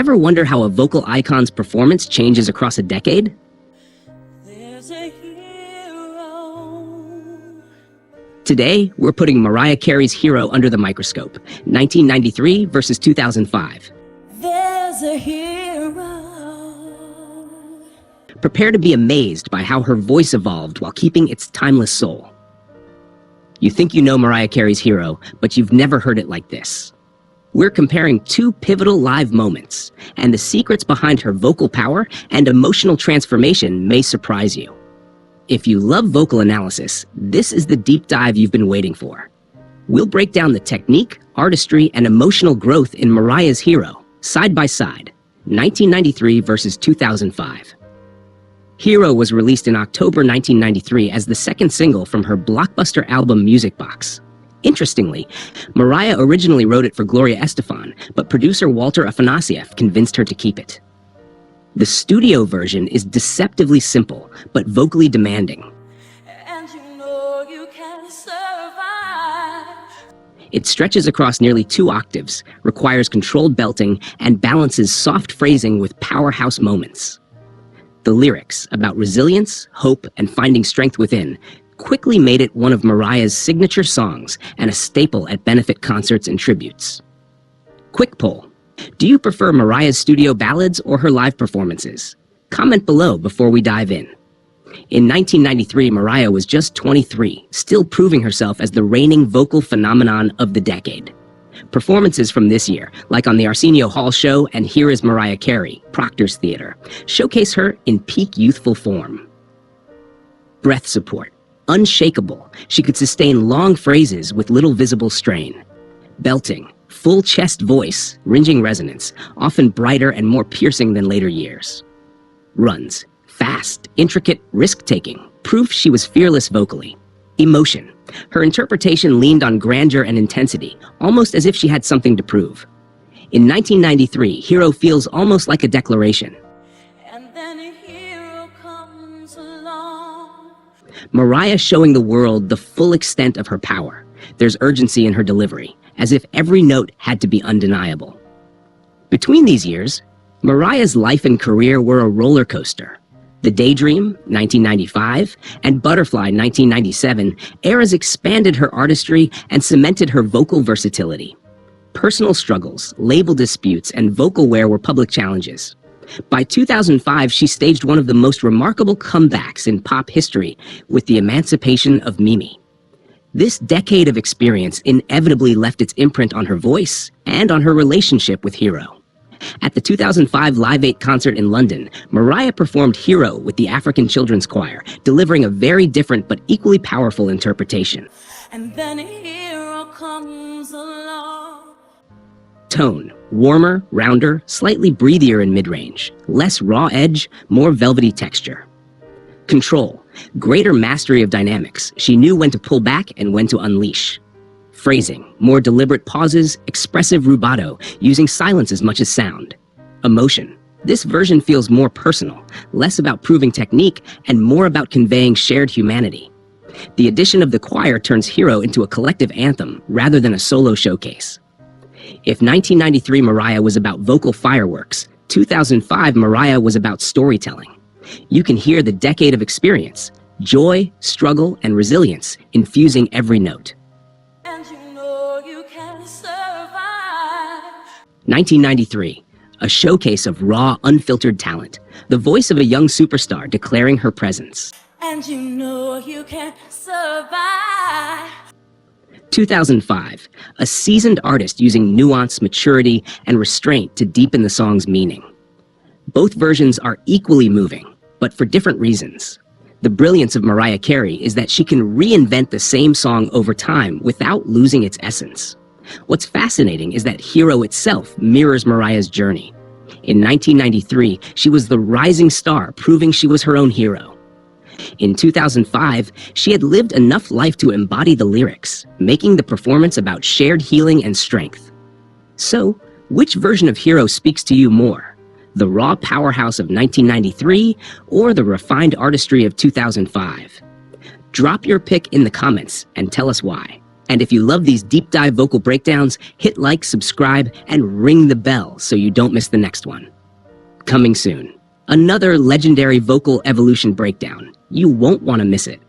ever wonder how a vocal icon's performance changes across a decade? There's a hero. Today, we're putting Mariah Carey's Hero under the microscope, 1993 versus 2005. There's a hero. Prepare to be amazed by how her voice evolved while keeping its timeless soul. You think you know Mariah Carey's Hero, but you've never heard it like this. We're comparing two pivotal live moments, and the secrets behind her vocal power and emotional transformation may surprise you. If you love vocal analysis, this is the deep dive you've been waiting for. We'll break down the technique, artistry, and emotional growth in Mariah's Hero, side by side, 1993 versus 2005. Hero was released in October 1993 as the second single from her blockbuster album Music Box. Interestingly, Mariah originally wrote it for Gloria Estefan, but producer Walter Afanasieff convinced her to keep it. The studio version is deceptively simple, but vocally demanding. And you know you can survive. It stretches across nearly 2 octaves, requires controlled belting, and balances soft phrasing with powerhouse moments. The lyrics, about resilience, hope, and finding strength within, quickly made it one of Mariah's signature songs and a staple at benefit concerts and tributes. Quick poll. Do you prefer Mariah's studio ballads or her live performances? Comment below before we dive in. In 1993, Mariah was just 23, still proving herself as the reigning vocal phenomenon of the decade. Performances from this year, like on the Arsenio Hall show and Here Is Mariah Carey, Proctor's Theatre, showcase her in peak youthful form. Breath support. Unshakable, she could sustain long phrases with little visible strain. Belting. Full chest voice, ringing resonance, often brighter and more piercing than later years. Runs. Fast, intricate, risk-taking, proof she was fearless vocally. Emotion. Her interpretation leaned on grandeur and intensity, almost as if she had something to prove. In 1993, Hero feels almost like a declaration. And then a hero comes along. Mariah showing the world the full extent of her power. There's urgency in her delivery, as if every note had to be undeniable. Between these years, Mariah's life and career were a roller coaster. The Daydream, 1995, and Butterfly, 1997, eras expanded her artistry and cemented her vocal versatility. Personal struggles, label disputes, and vocal wear were public challenges. By 2005, she staged one of the most remarkable comebacks in pop history with the emancipation of Mimi. This decade of experience inevitably left its imprint on her voice and on her relationship with Hero. At the 2005 Live 8 concert in London, Mariah performed Hero with the African Children's Choir, delivering a very different but equally powerful interpretation. And then a hero comes along. Tone, warmer, rounder, slightly breathier in mid-range, less raw edge, more velvety texture. Control, greater mastery of dynamics. She knew when to pull back and when to unleash. Phrasing, more deliberate pauses, expressive rubato, using silence as much as sound. Emotion, this version feels more personal, less about proving technique and more about conveying shared humanity. The addition of the choir turns Hero into a collective anthem rather than a solo showcase. If 1993 Mariah was about vocal fireworks, 2005 Mariah was about storytelling. You can hear the decade of experience, joy, struggle, and resilience infusing every note. And you know you can survive. 1993, a showcase of raw, unfiltered talent, the voice of a young superstar declaring her presence. And you know you can survive. 2005, a seasoned artist using nuance, maturity, and restraint to deepen the song's meaning. Both versions are equally moving, but for different reasons. The brilliance of Mariah Carey is that she can reinvent the same song over time without losing its essence. What's fascinating is that Hero itself mirrors Mariah's journey. In 1993, she was the rising star, proving she was her own hero. In 2005, she had lived enough life to embody the lyrics, making the performance about shared healing and strength. So, which version of Hero speaks to you more? The raw powerhouse of 1993 or the refined artistry of 2005? Drop your pick in the comments and tell us why. And if you love these deep dive vocal breakdowns, hit like, subscribe, and ring the bell so you don't miss the next one. Coming soon, another legendary vocal evolution breakdown. You won't want to miss it.